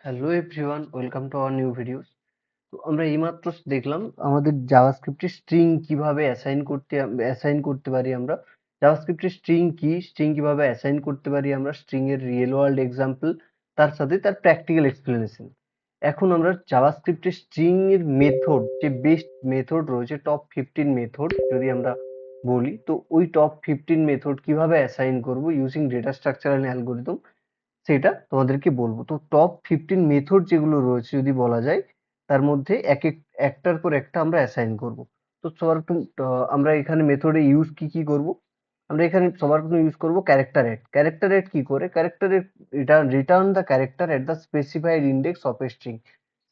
Hello everyone, welcome to our new videos. তো আমরা এইমাত্র দেখলাম আমাদের জাভাস্ক্রিপ্টে স্ট্রিং কিভাবে অ্যাসাইন করতে পারি আমরা। জাভাস্ক্রিপ্টে স্ট্রিং কিভাবে অ্যাসাইন করতে পারি আমরা, স্ট্রিং এর রিয়েল ওয়ার্ল্ড এক্সাম্পল, তার সাথে তার প্র্যাকটিক্যাল এক্সপ্লেনেশন। এখন আমরা জাভাস্ক্রিপ্টে স্ট্রিং এর মেথড, যে বেস্ট মেথড রয়েছে, টপ 15 মেথড যদি আমরা বলি, তো ওই টপ 15 মেথড কিভাবে অ্যাসাইন করব using data structure and algorithm, সেটা তোমাদেরকে বলবো। তো টপ 15 মেথড যেগুলো রয়েছে যদি বলা যায়, তার মধ্যে একটার পর একটা আমরা অ্যাসাইন করব। তো সবার প্রথম আমরা এখানে মেথডে ইউজ কি করব, আমরা এখানে সবার প্রথম ইউজ করব ক্যারেক্টার এড। ক্যারেক্টার এড কি করে? Character at return the character at the specified index of a string.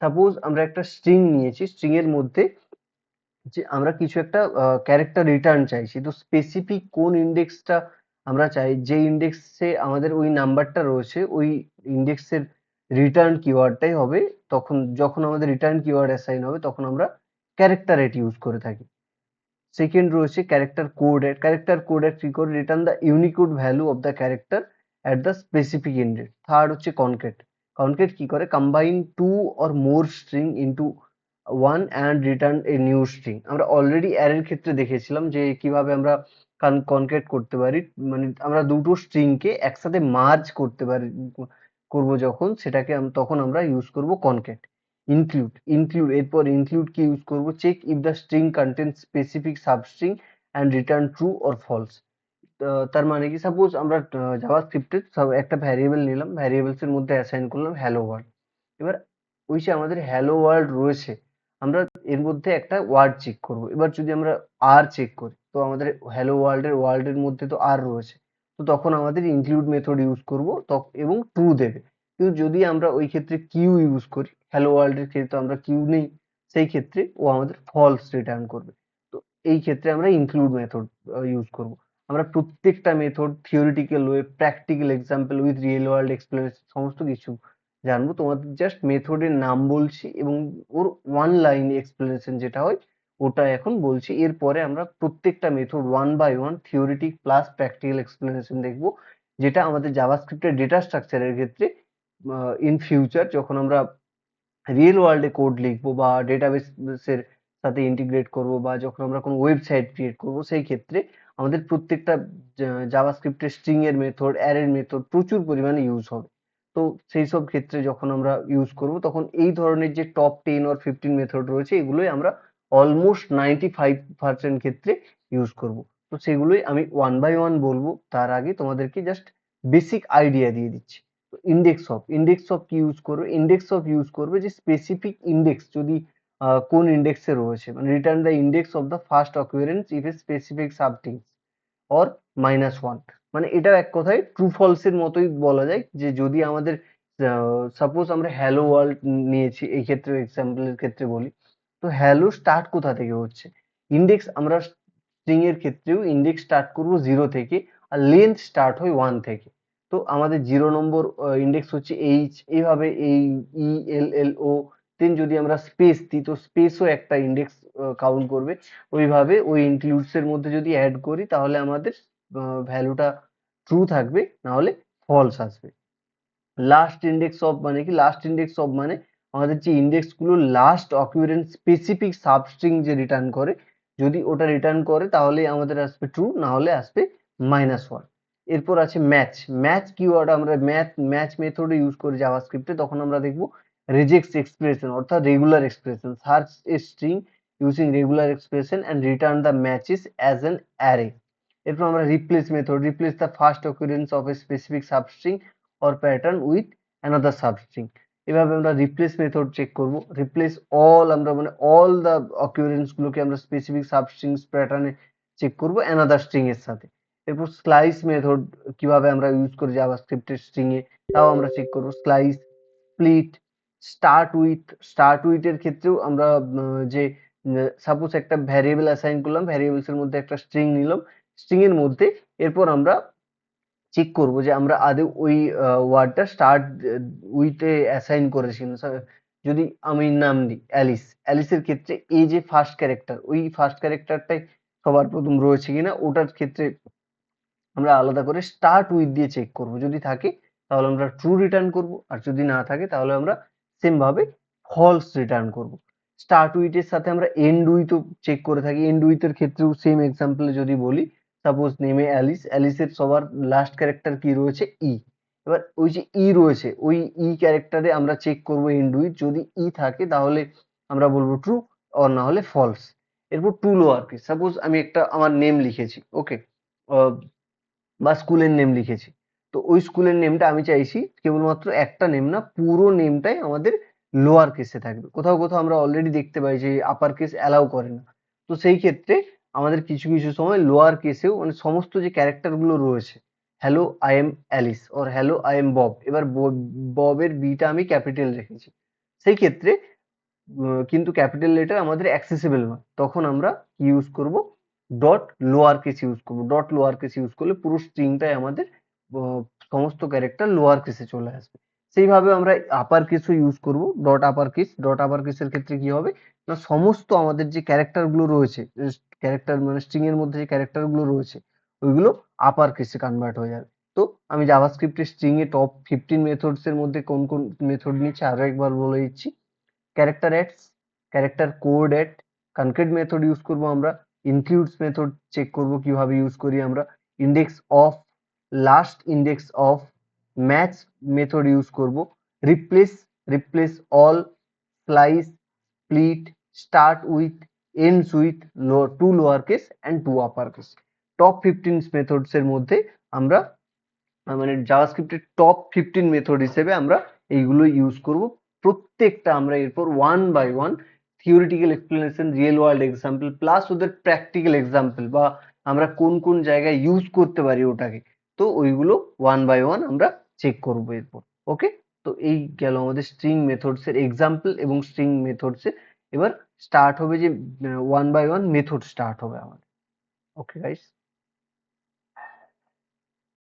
Suppose আমরা একটা স্ট্রিং নিয়েছি, স্ট্রিং এর মধ্যে যে আমরা কিছু একটা ক্যারেক্টার রিটার্ন চাইছি, তো স্পেসিফিক কোন ইন্ডেক্সটা আমরা চাই, যে ইন্ডেক্সে আমাদের ওই নাম্বারটা রয়েছে, ওই ইন্ডেক্সের রিটার্ন কিওয়ার্ডটাই হবে। তখন যখন আমাদের রিটার্ন কিওয়ার্ড অ্যাসাইন হবে, তখন আমরা ক্যারেক্টার এট ইউজ করে থাকি। সেকেন্ড রয়েছে character code at. Character code at কি করে? Return the unicode value of the character at the specific index. Third হচ্ছে কনকেট। কনকেট কি করে? Combine two or more string into one and return a new string. আমরা already অ্যারের ক্ষেত্রে দেখেছিলাম যে কিভাবে আমরা কনকেট করতে পারি, মানে আমরা দুটো স্ট্রিংকে একসাথে মার্জ করতে পারি, করবো যখন, তখন আমরা ইউজ করব কনকেট। ইনক্লুড এরপর ইনক্লুড কি ইউজ করব? Check if the string content specific substring and return true or false. তার মানে কি, সাপোজ আমরা জাভাস্ক্রিপ্টে একটা ভ্যারিয়েবল নিলাম, ভ্যারিয়েবলস এর মধ্যে অ্যাসাইন করলাম হ্যালো ওয়ার্ল্ড। এবার ওই যে আমাদের হ্যালো ওয়ার্ল্ড রয়েছে, আমরা এর মধ্যে একটা ওয়ার্ড চেক করব। এবার যদি আমরা আর চেক করি, তো আমাদের হ্যালো ওয়ার্ল্ডের মধ্যে তো আর রয়েছে, তো তখন আমাদের ইনক্লুড মেথড ইউজ করব এবং ট্রু দেবে। কিন্তু যদি আমরা ওই ক্ষেত্রে কিউ ইউজ করি, হ্যালো ওয়ার্ল্ডের ক্ষেত্রে আমরা কিউ নেই, সেই ক্ষেত্রে ও আমাদের ফলস রিটার্ন করবে। তো এই ক্ষেত্রে আমরা ইনক্লুড মেথড ইউজ করব। আমরা প্রত্যেকটা method theoretical way, practical example with real world explanation সমস্ত কিছু জানবো। তোমাদের জাস্ট মেথডের নাম বলছি এবং ওর ওয়ান লাইন এক্সপ্লেনেশন যেটা হয় ওটা এখন বলছি। এরপরে আমরা প্রত্যেকটা method one by one theoretic plus practical explanation দেখবো, যেটা আমাদের জাভাস্ক্রিপ্টের ডেটা স্ট্রাকচারের ক্ষেত্রে ইন ফিউচার যখন আমরা রিয়েল ওয়ার্ল্ডে কোড লিখবো বা ডেটাবেসের সাথে ইন্টিগ্রেট করব, বা যখন আমরা কোনো ওয়েবসাইট ক্রিয়েট করব, সেই ক্ষেত্রে আমাদের প্রত্যেকটা জাভাস্ক্রিপ্টের স্ট্রিং এর মেথড, অ্যারের মেথড প্রচুর পরিমাণে ইউজ হবে। তো সেই সব ক্ষেত্রে যখন আমরা ইউজ করব, তখন এই ধরনের যে টপ 10 or 15 মেথড রয়েছে, এগুলোই আমরা অলমোস্ট 95% ক্ষেত্রে ইউজ করব। তো সেগুলোই আমি ওয়ান বাই ওয়ান বলবো, তার আগে তোমাদেরকে জাস্ট বেসিক আইডিয়া দিয়ে দিচ্ছি। ইন্ডেক্স অফ কি ইউজ করবে? ইউজ করবে যে স্পেসিফিক ইন্ডেক্স যদি কোন ইন্ডেক্সে রয়েছে, মানে return the index of the first occurrence if a specific substring or -1। মানে এটা এক কথায় ট্রু ফলস এর মতোই বলা যায়, যে যদি আমাদের সাপোজ আমরা হ্যালো ওয়ার্ল্ড নিয়েছি, এই ক্ষেত্রে এক্সাম্পলের ক্ষেত্রে বলি, তো হ্যালো স্টার্ট কোথা থেকে হচ্ছে? ইন্ডেক্স, আমরা স্ট্রিং এর ক্ষেত্রেও ইন্ডেক্স স্টার্ট করব 0 থেকে, আর লেন্থ স্টার্ট হয় 1 থেকে। তো আমাদের 0 নম্বর ইন্ডেক্স হচ্ছে এইচ, এইভাবে এই ই এল এল ও, দেন যদি আমরা স্পেস দিই, তো স্পেসও একটা ইন্ডেক্স কাউন্ট করবে। ওইভাবে ওই ইনক্লুডস এর মধ্যে যদি অ্যাড করি, তাহলে আমাদের ভ্যালুটা ট্রু থাকবে, না হলে ফলস আসবে। লাস্ট ইন্ডেক্স অফ মানে আমাদের যে ইন্ডেক্স গুলো লাস্ট অকুরেন্স স্পেসিফিক সাবস্ট্রিং যে রিটার্ন করে, যদি ওটা রিটার্ন করে তাহলে আমাদের আসবে ট্রু, না হলে আসবে -1। এরপর আছে ম্যাচ। ম্যাচ কিওয়ার্ড আমরা ম্যাচ মেথডে ইউজ করি জাভাস্ক্রিপ্টে, তখন আমরা দেখবো রেজেক্টস এক্সপ্রেশন, অর্থাৎ regular expression. Search a string using regular expression and return the matches as an array. এরপর আমরা replace method, replace the first occurrence of a specific substring or pattern with another substring। এভাবে আমরা replace method check করব। Replace all, আমরা মানে all the অকুরেন্স গুলোকে আমরা specific সাবস্ট্রিংস প্যাটার্নে চেক করব অ্যানাদার স্ট্রিং এর সাথে। এরপর স্লাইস মেথড কিভাবে আমরা ইউজ করি জাভাস্ক্রিপ্টের স্ট্রিং এ, তাও আমরা চেক করব। স্লাইস, স্প্লিট, স্টার্ট উইথ এর ক্ষেত্রেও আমরা যে সাপোজ একটা ভ্যারিয়েবল অ্যাসাইন করলাম, ভ্যারিয়েবলস এর মধ্যে একটা স্ট্রিং নিলাম, স্ট্রিং এর মধ্যে এরপর আমরা চেক করব যে আমরা আদৌ ওই ওয়ার্ডটা স্টার্ট উইথে অ্যাসাইন করেছি না। যদি আমি নাম দিই অ্যালিস, অ্যালিসের ক্ষেত্রে এই যে ফার্স্ট ক্যারেক্টার, ওই ফার্স্ট ক্যারেক্টারটাই সবার প্রথম রয়েছে কিনা, ওটার ক্ষেত্রে আমরা আলাদা করে স্টার্ট উইথ দিয়ে চেক করব। যদি থাকে, তাহলে আমরা ট্রু রিটার্ন করব, আর যদি না থাকে তাহলে আমরা সেম ভাবে ফলস রিটার্ন করব। স্টার্ট উইথ এর সাথে আমরা এন্ড উইথও চেক করে থাকি। এন্ড উইথ এর ক্ষেত্রেও সেম এক্সাম্পলে যদি বলি, সাপোজ নেমে অ্যালিস, অ্যালিসের সবার লাস্ট ক্যারেক্টার কি রয়েছে? ই। এবার ওই যে ই রয়েছে, ওই ই ক্যারেক্টারে আমরা চেক করব এন্ড উইথ, যদি ই থাকে তাহলে আমরা বলবো ট্রু, আর না হলে ফলস। এরপর টু লোয়ার কেস, সাপোজ আমি একটা আমার নেম লিখেছি, ওকে, বা স্কুলের নেম লিখেছি। তো ওই স্কুলের নেমটা আমি চাইছি কেবলমাত্র একটা নেম না, পুরো নেমটাই আমাদের লোয়ার কেসে থাকবে। কোথাও কোথাও আমরা অলরেডি দেখতে পাই যে আপার কেস অ্যালাউ করে না। তো সেই ক্ষেত্রে আমাদের কিছু কিছু সময় লোয়ার কেসেও মানে সমস্ত যে ক্যারেক্টার গুলো রয়েছে, hello I am Alice or hello I am Bob, এবার ববের বিটা আমি ক্যাপিটাল রেখেছি, সেই ক্ষেত্রে কিন্তু ক্যাপিটাল লেটার আমাদের অ্যাক্সেসিবল নয়, তখন আমরা কি ইউজ করব? ডট লোয়ার কেস ইউজ করব। ডট লোয়ার কেস ইউজ করলে পুরো স্ট্রিংটাই আমাদের আহ, সমস্ত ক্যারেক্টার লোয়ার কেসে চলে আসবে। সেইভাবে আমরা আপার কেসও ইউজ করব, ডট আপার কেস। ডট আপার কেসের ক্ষেত্রে কি হবে না, সমস্ত আমাদের যে ক্যারেক্টার গুলো রয়েছে, ক্যারেক্টার মানে স্ট্রিং এর মধ্যে যে ক্যারেক্টার গুলো রয়েছে, ওইগুলো আপার কেসে কনভার্ট হয়ে যাবে। তো আমি জাভাস্ক্রিপ্টের স্ট্রিং এ টপ 15 মেথডস এর মধ্যে কোন কোন মেথড নিচ্ছে আরো একবার বলে দিচ্ছি। Character at, character code at, concat method use করব আমরা, ইনক্লুডস মেথড চেক করব কিভাবে ইউজ করি আমরা, index of, last index of, match method use করব, replace, replace all, slice, split, start with, ends with, to lower case and to upper case. Top 15 methods এর মধ্যে আমরা মানে জাভাস্ক্রিপ্টের টপ 15 মেথড হিসেবে আমরা এইগুলো ইউজ করব। প্রত্যেকটা আমরা এরপর one by one theoretical explanation, real world example plus ওদের প্র্যাকটিক্যাল এক্সাম্পল বা আমরা কোন কোন জায়গায় ইউজ করতে পারি ওটাকে, তো ওইগুলো ওয়ান বাই ওয়ান আমরা চেক করবো এরপর। ওকে, তো এই গেল আমাদের স্ট্রিং মেথডস এর এক্সাম্পল এবং স্ট্রিং মেথডস এর। এবার স্টার্ট হবে যে one by one method start হবে আমাদের। Okay guys.